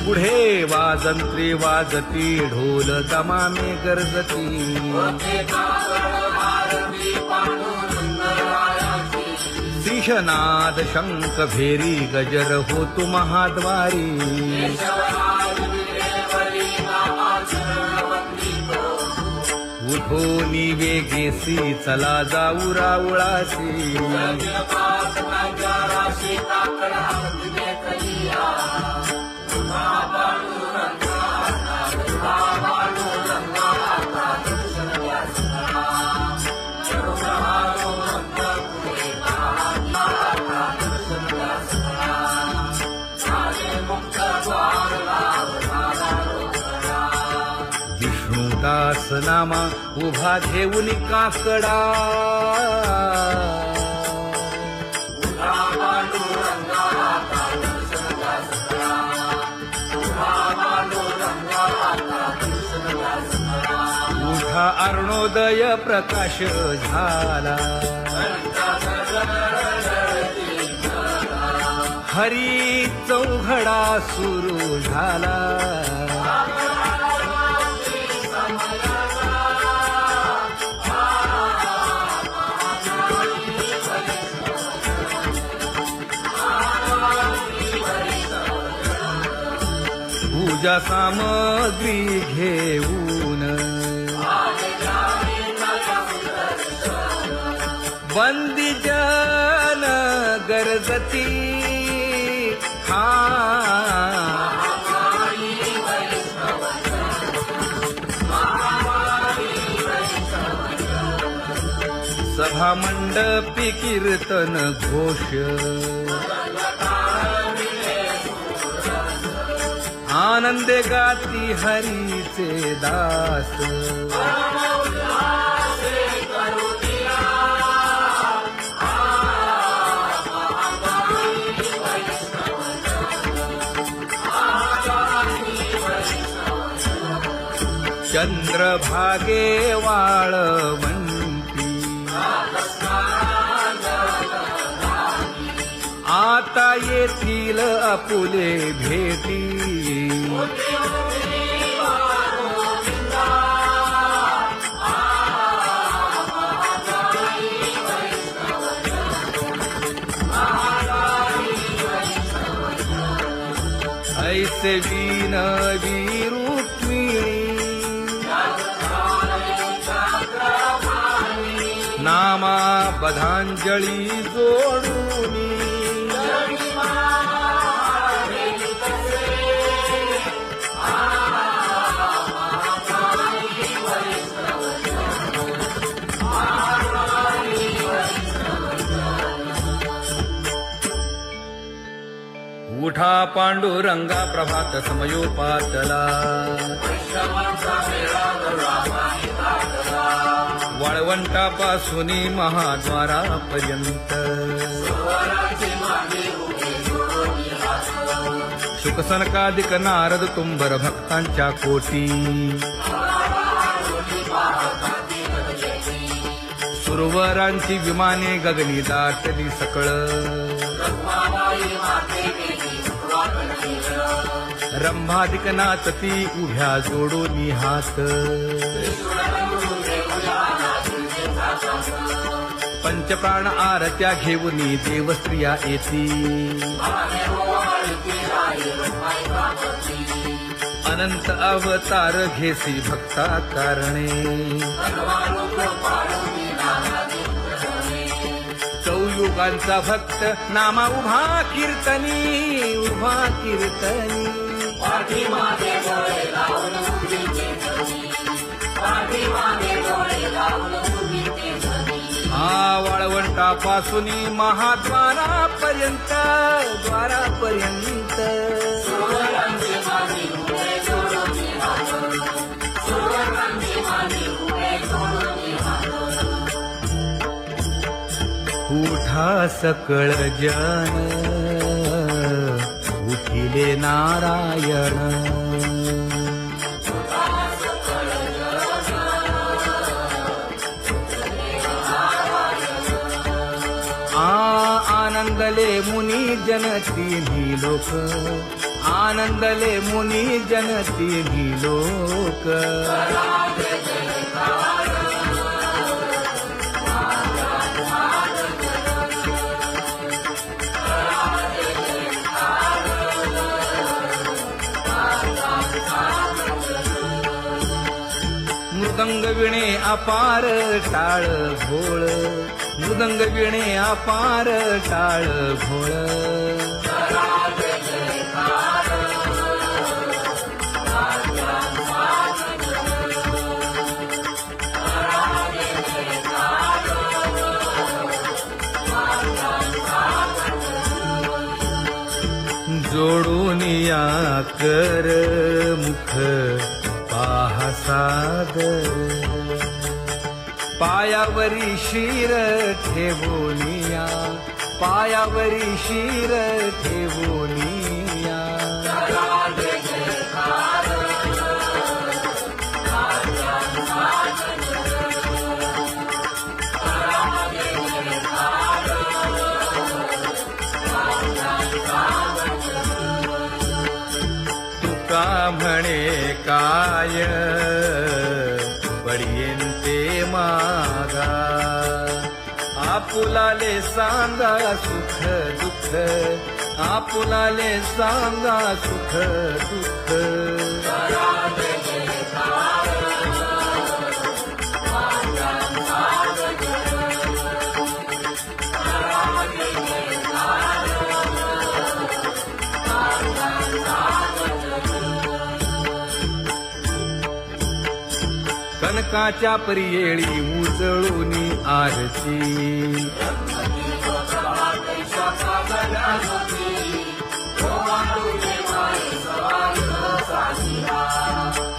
पुढे वाजंत्री वाजती ढोल दमामे गर्जती शिशनाद शंख भेरी गजर होतु महाद्वारी उठो वेगेसी चला जाऊ राऊळासी विष्णुदास नामा उभा घेऊन काकडा उठा अरुणोदय प्रकाश झाला हरी चौघडा सुरू झाला पूजा सामग्री घेऊन बंदी जन गरजती सभा मंडपी कीर्तन घोष आनंदे गाती हरीचे दास चंद्रभागे वाळवंती आता येथील आपुले भेटी ऐसे विनवी रुक्मिणी नामा बधांजळी जोडूनी उठा पांडुरंगा प्रभात समयोपातला वाळवंटापासून महाद्वारापर्यंत शुकसनकादिक नारद तुंबर भक्तांच्या कोटी सुरवरांची विमाने गगनी दाटली सकळ रंभादिक नाचती उभ्या जोडोनी हात पंचप्राण आरत्या घेऊनी देवस्त्रिया येती अनंत अवतार घेसी भक्ता कारणे चौयुगांचा भक्त नामा उभा कीर्तनी उभा कीर्तनी वाळवंटापासून महाद्वारापर्यंत द्वारापर्यंत उठा सकळ जन उठिले नारायण आनंदले मुनी जन तिन्ही लोक आनंदले मुनी जन तिन्ही लोक मृदंग विणे अपार टाळ घोळ मृदंग विणे अपार टाळ घोळ जोडून या कर मुख पाहा सागर पायावरी शिर ठेवोनिया पायावरी शिर ठेवोनिया तुका म्हणे काय बडियेन ते मागा आपुलाले सांगा सुख दुःख आपुलाले सांगा सुख दुःख कनकाच्या परियेळी उजळूनी आरती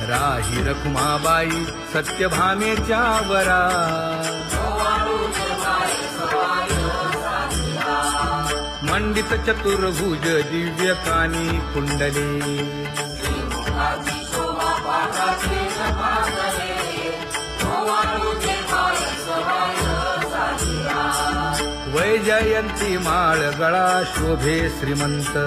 राही रखुमाबाई सत्यभामेच्या वरा मंडित चतुर्भुज दिव्य कानी कुंडली वैजयंती माळ गळा शोभे श्रीमंत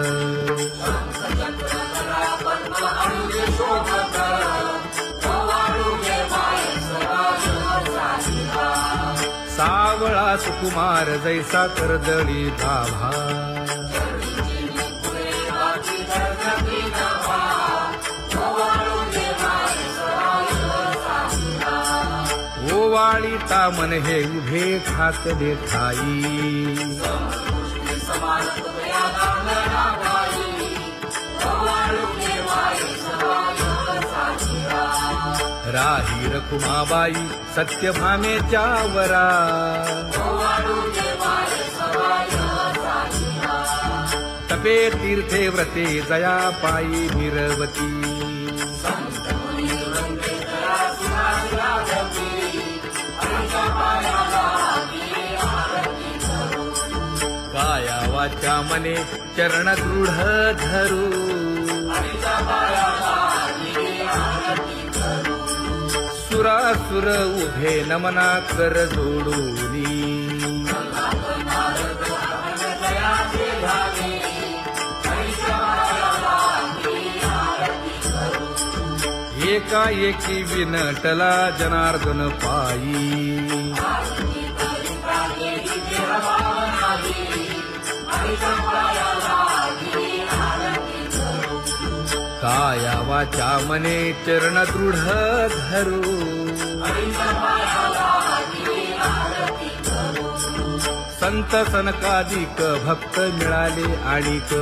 सावळा सुकुमार जैसा कर्दळी गाभा ओवाळीता मन हे उभे ठाकले ठाई राही रखुमाबाई सत्यभामेच्या वरा तपे तीर्थे व्रते जया पायी निरवती काया वाचा मने चरण दृढ धरू सुरासुर उभे नमना कर जोडूनी एकाएकी विनटला जनार्दन पायी काया वाचा मने चरण दृढ धरू संत सनकादिक भक्त मिळाले आणिक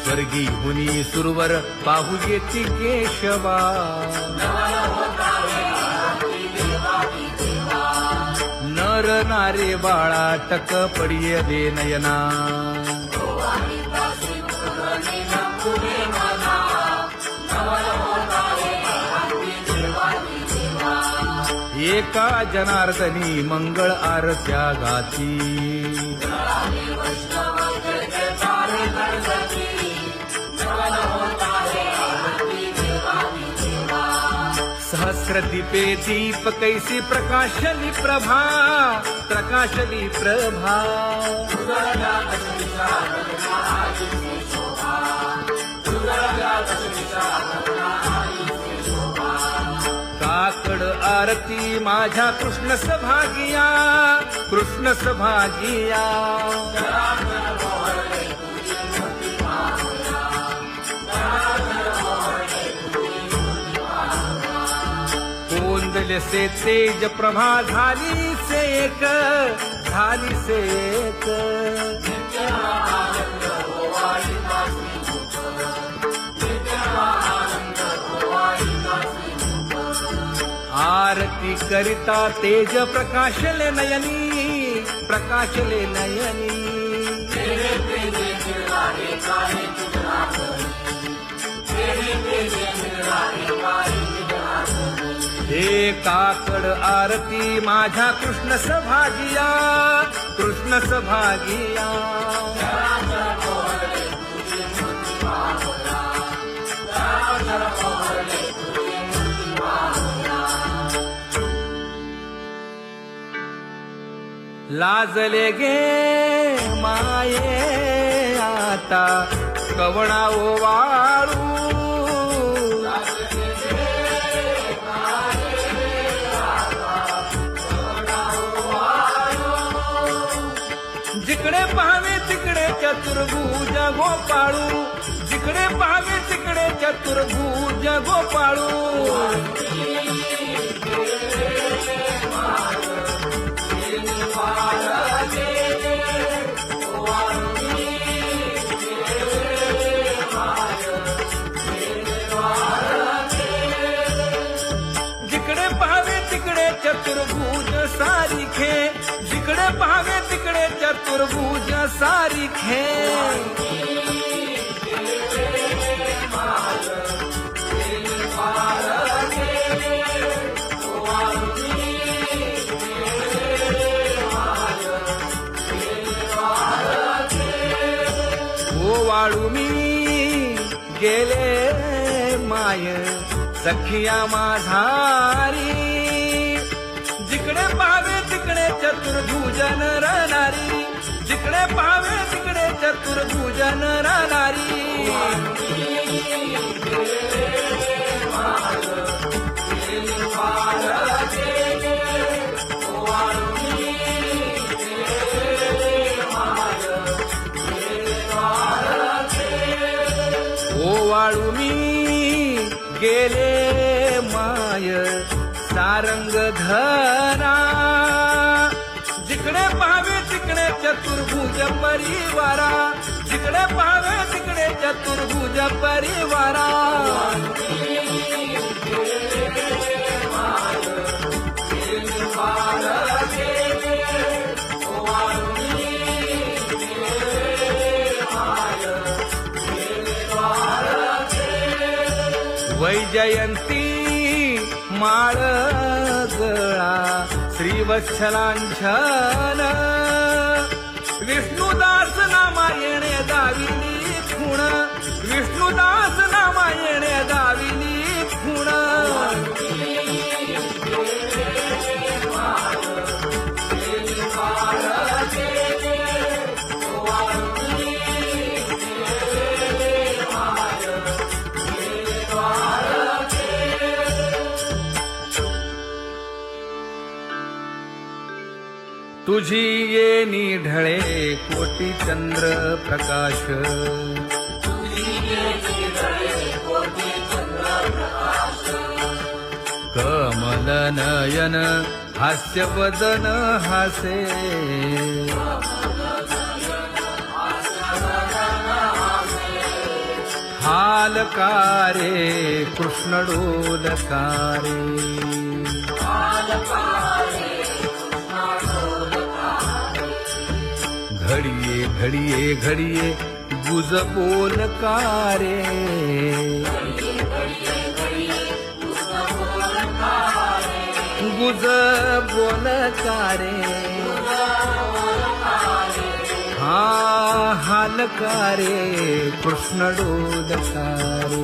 स्वर्गी हुनी सुरवर पाहू येती केशवा नर नारे बाळा टक पडिये दे नयना एका जनार्दनी मंगळ आरत्या गाती सहस्रदीपे दीप कैसी प्रकाशली प्रभा, प्रकाशली प्रभा. काकड आरती माझ्या कृष्ण सभागिया, कृष्ण सभागिया. कोंदले से तेज प्रभा झाली से एक, झाली से एक. आरती करिता तेज प्रकाशले नयनी, प्रकाशले नयनी. हे काकड आरती माझ्या कृष्ण सभागिया, कृष्ण सभागिया. लाजले गे माये आता कवणा ओवाळू. जिकडे पाहावे तिकडे चतुर्भुज गोपाळू, जिकडे पाहावे तिकडे चतुर्भुज गोपाळू. जिकडे पाहावे तिकडे चतुर्भुज सारिखे, जिकडे पाहावे तिकडे चतुर्भुज सारिखे. ओवाळू मी गेले माय सखिया माझारी. जिकडे पाहावे तिकडे चतुर्भुज नरनारी, जिकडे पाहावे तिकडे चतुर्भुज नरनारी. ओवाळू मी गेले माय सारंग धरा. जिकडे पाहावे तिकडे चतुर्भुज परिवारा, जिकडे पाहावे तिकडे चतुर्भुज परिवारा. वैजयंती माळ गळा श्रीवत्सलांछन. विष्णुदास नामायणे दाविली खूण, विष्णुदास नामायणे दाविली खूण. तुझी येणी ढळे कोटी चंद्र प्रकाश. कमल नयन हास्य वदन हासे. हालकारे कृष्ण डोलकारे. घडिये घडिये घडिये गुज बोलकारे. गुज बोलकारे. हा हालकारे कृष्ण डोलकारे.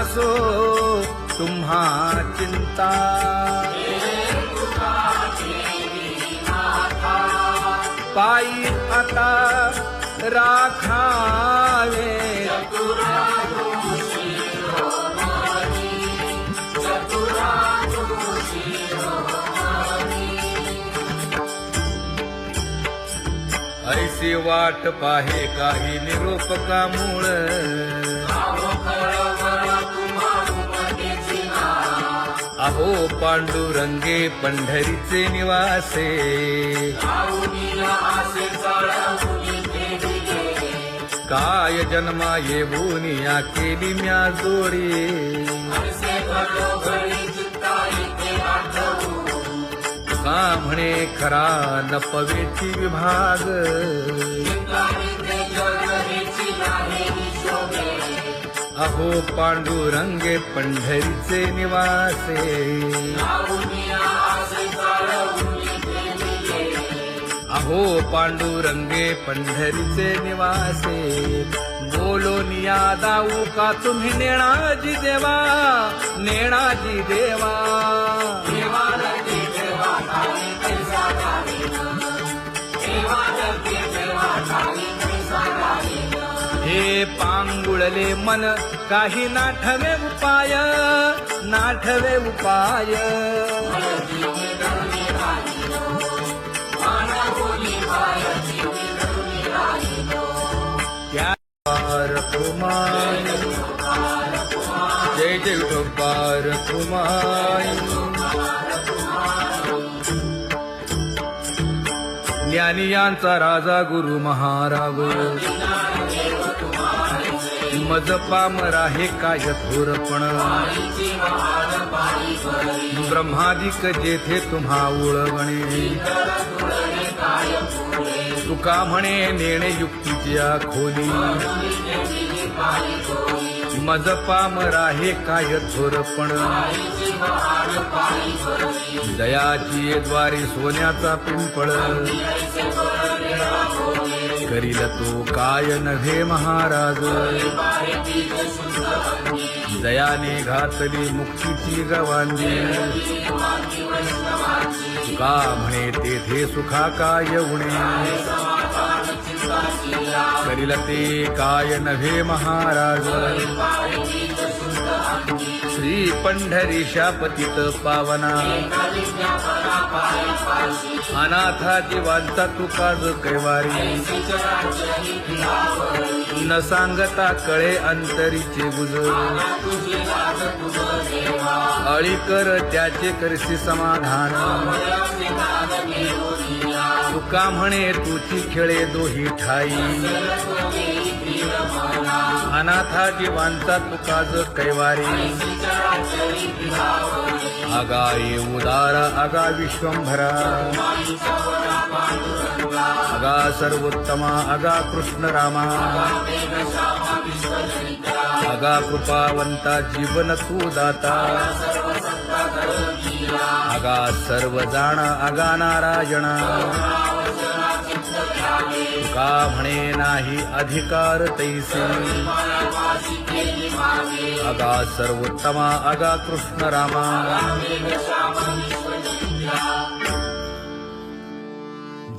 नसो तुम्हा चिंता. पायी आता राखावे ऐसी वाट पाहे काही निरोपका मूळ. अहो पांडुरंगे पंढरीचे निवासे. काय जन्मा येऊन या केली म्या जोडी. का म्हणे खरा नपवेची विभाग. अहो पांडुरंगे पंढरीचे निवासे. अहो पांडुरंगे पंढरीचे निवासे. बोलो निया दाऊ का तुम्ही नेणाजी देवा. नेणाजी देवा. हे पांगुळले मन काही नाठवे उपाय. नाठवे उपाय. कुमार जय जय विठोबार कुमार. ज्ञानियांचा राजा गुरु महाराव. मज पामरा हे काय थोरपण. ब्रह्मादिक जेथे तुम्हा उळवणे. तुका म्हणे नेणे युक्तीची खोली. मज पामरा हे काय थोरपण. दयाची द्वारी सोन्याचा पिंपळ. करील तो काय नव्हे महाराज. दयाने घातली मुक्तीची गवांडी. तुका म्हणे तेथे सुखा काय उणे. करील ते काय नव्हे महाराज. श्री पंढरीशा पतित पावना. अनाथा जीवांचा तुकाज कैवारी. न सांगता कळे अंतरीचे गुज. अळी कर त्याचे करशी समाधान. तुका म्हणे तुची खेळे दोही ठाई. अनाथा जीवांचा तुकाज कैवारी. आगा ये उदारा आगा विश्वंभरा. आगा सर्वोत्तमा आगा कृष्ण रामा. आगा कृपावंता जीवन तू दाता. आगा सर्व जाणा आगा नारायणा. तुका म्हणे नाही अधिकार तैसे. आगा सर्वोत्तमा आगा कृष्ण रामा.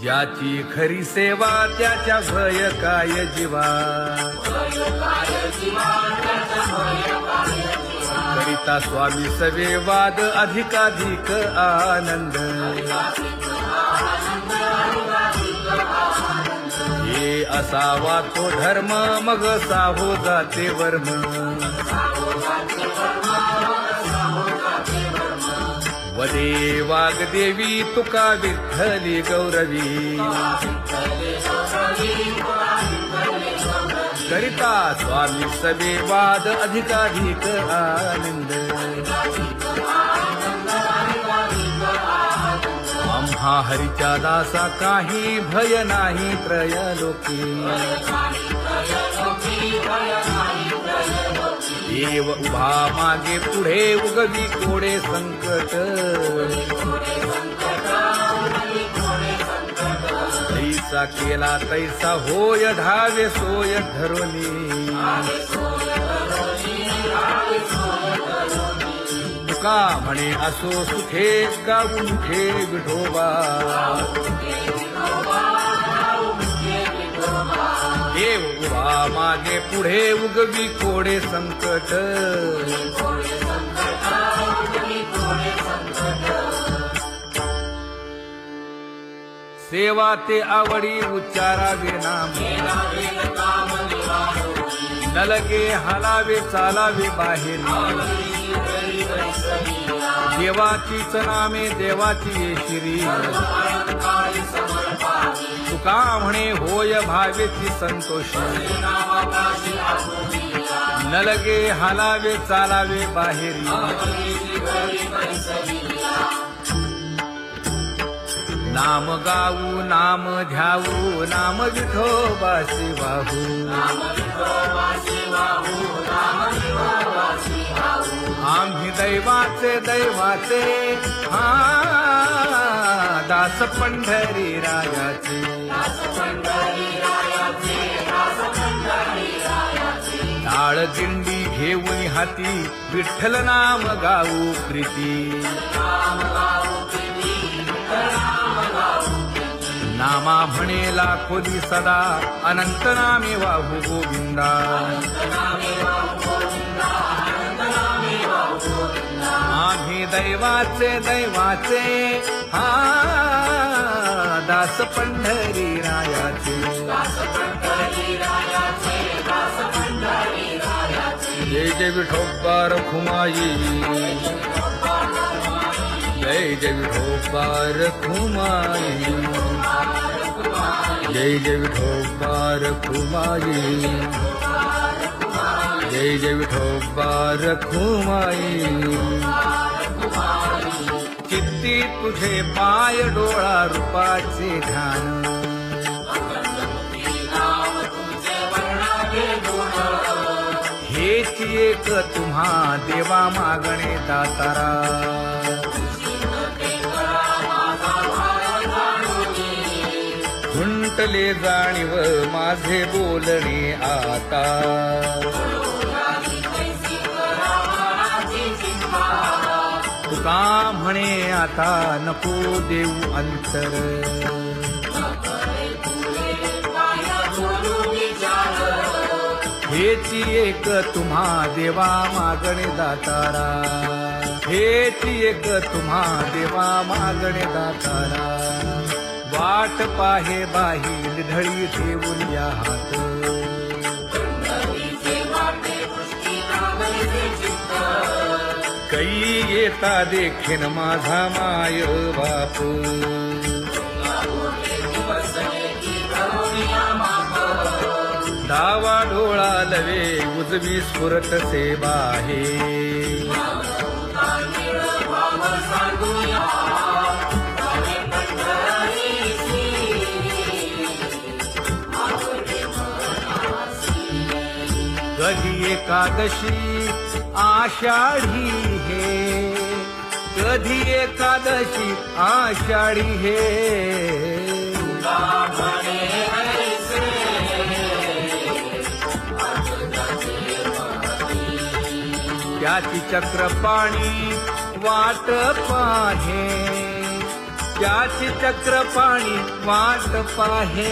ज्याची खरी सेवा त्याच्या भय काय जीवा. करिता स्वामी सवे वाद अधिकाधिक आनंद. हे असावा तो धर्म मग साहो जाते वर्म. वदे वाग्देवी तुका विठ्ठली गौरवी. करिता स्वामी सवे वाद अधिकाधिक आनंद. आम्हा हरीच्या दासा काही भय नाही त्रयलोकी. देव उभा मागे पुढे उगवी कोडे संकट. तैसा केला तैसा होय धावे सोय धरोनी. तुका म्हणे असो सुखे गाऊ मुखे विठोबा देव उभा मागे पुढे उगवी कोडे संकट सेवा ते आवडी उच्चारावे नाम न लगे हालावे चालावे बाहेर देवाचीच नामे देवाची येशिरी तुका म्हणे होय भावेची संतोषी न लगे हालावे चालावे बाहेरी नाम गाऊ नाम ध्याऊ नाम विठोबासी वाहू आम्ही दैवाचे दैवाचे हा दास पंढरी रायाचे टाळ दिंडी घेऊन हाती विठ्ठल नाम गाऊ प्रीती नामा म्हणे लाखोली सदा अनंत नामे वाहू गोविंदा आम्ही दैवाचे दैवाचे हा दास पंढरी रायाचे जय जय विठोबा रखुमाई जय जय विठोबा रखुमाई जय जय विठोबा रखुमाई जय जय विठोबा रखुमाई चित्ती तुझे पाय डोळा रूपाचे ध्यान हेच एक तुम्हा देवा मागणे दातारा खुंटले जाणीव माझे बोलणे आता तुका म्हणे आता नको देऊ अंतर हेची एक तुम्हा देवा मागणे दातारा हेची एक तुम्हा देवा मागणे दातारा वाट पाहे बाही ढळी ठेवून या हात कै येता देखीन माझा माय बाप डावा डोळा लवे उजवी स्फुरत से बाहे कधी एकादशी आषाढी हे कधी एकादशी आषाढी हे त्याची चक्रपाणी वाट पाहे त्याची चक्रपाणी वाट पाहे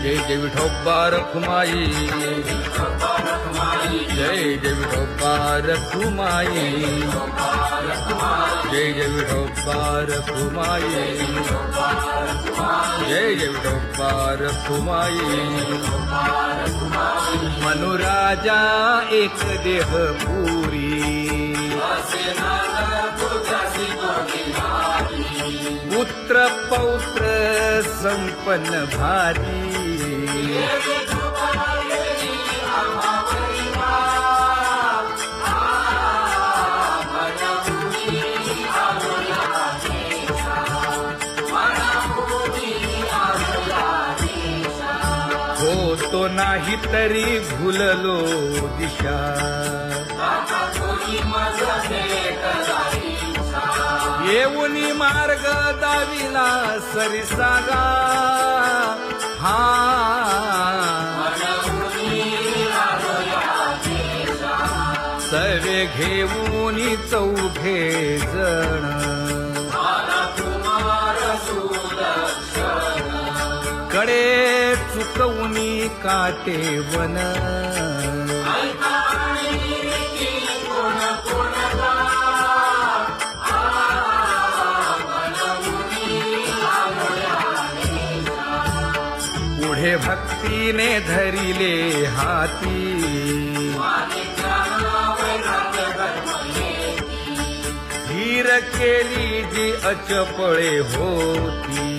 जय जय विठोबा रखुमाई जय जय विठोबा रखुमाई जय जय विठोबा रखुमाई जय जय विठोबा रखुमाई मनुराजा एक देह पुरी पुत्र पौत्र संपन्न भारी हो तो ना काहीतरी भुललो दिशा येऊनी मार्ग दाविला सरिसागा हा सवे घेऊनी चौघे जण कडे चुकवूनी काटे वन पुढे भक्तीने धरिले हाती धीर केली जी अचपळे होती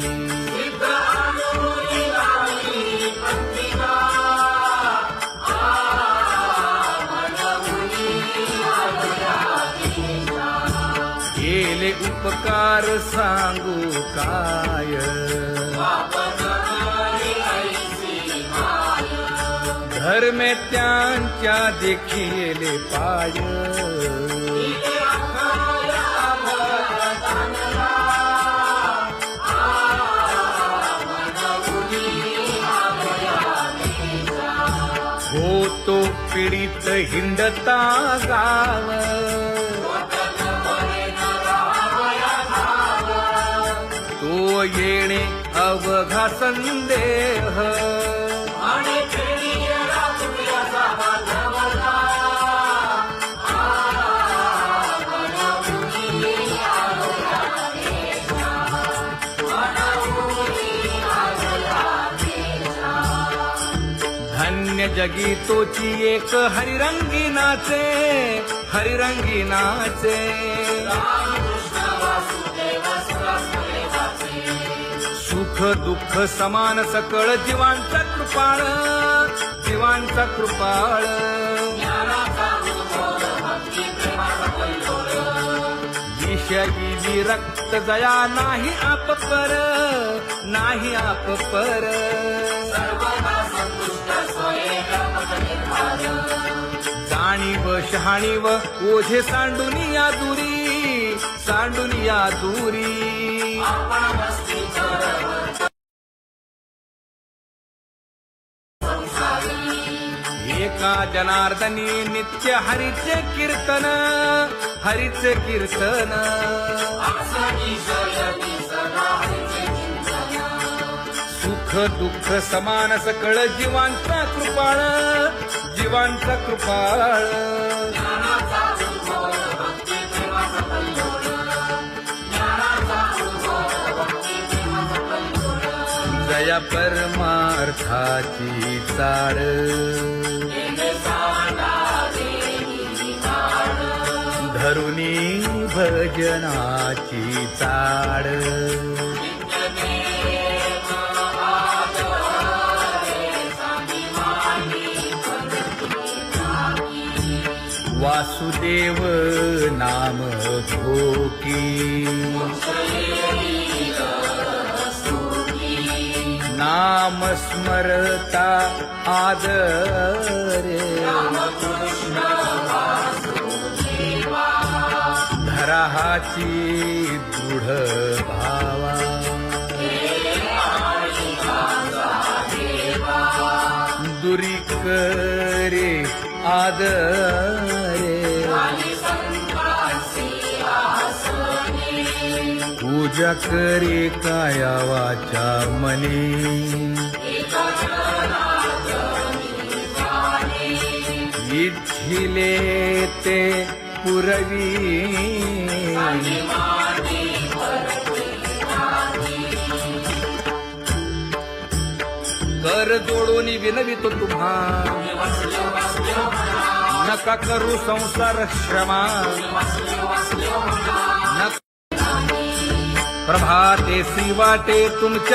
केले उपकार सांगू काय धर्मे त्यांच्या देखिले पाय होतो पीडित हिंडता गाव तो येणे अवघा संदेह धन्य जगी तोची एक हरिरंगी नाचे हरिरंगी नाचे सुख दुःख समान सकळ जीवांचा कृपाळ जीवांचा कृपाळ विषयी विरक्त जया नाही आप पर नाही आप पर जाणीव शहाणीव ओझे सांडुनिया दूरी एका जनार्दनी नित्य हरीचे कीर्तन सुख दुःख समान सकळ जीवांचा कृपाळ जया परमार्थाची चाळ धरुनी भजनाची चाळ वासुदेव नाम घोकी नाम स्मरता आदरे धराहाची दृढ भावा दुरी करे आदरे पूजा करे काया वाचा मनी इच्छिले ते पुरवी कर जोडून विनवितो तुम्हा नका करू संसार श्रमा प्रभाते श्री वाटे तुमच्या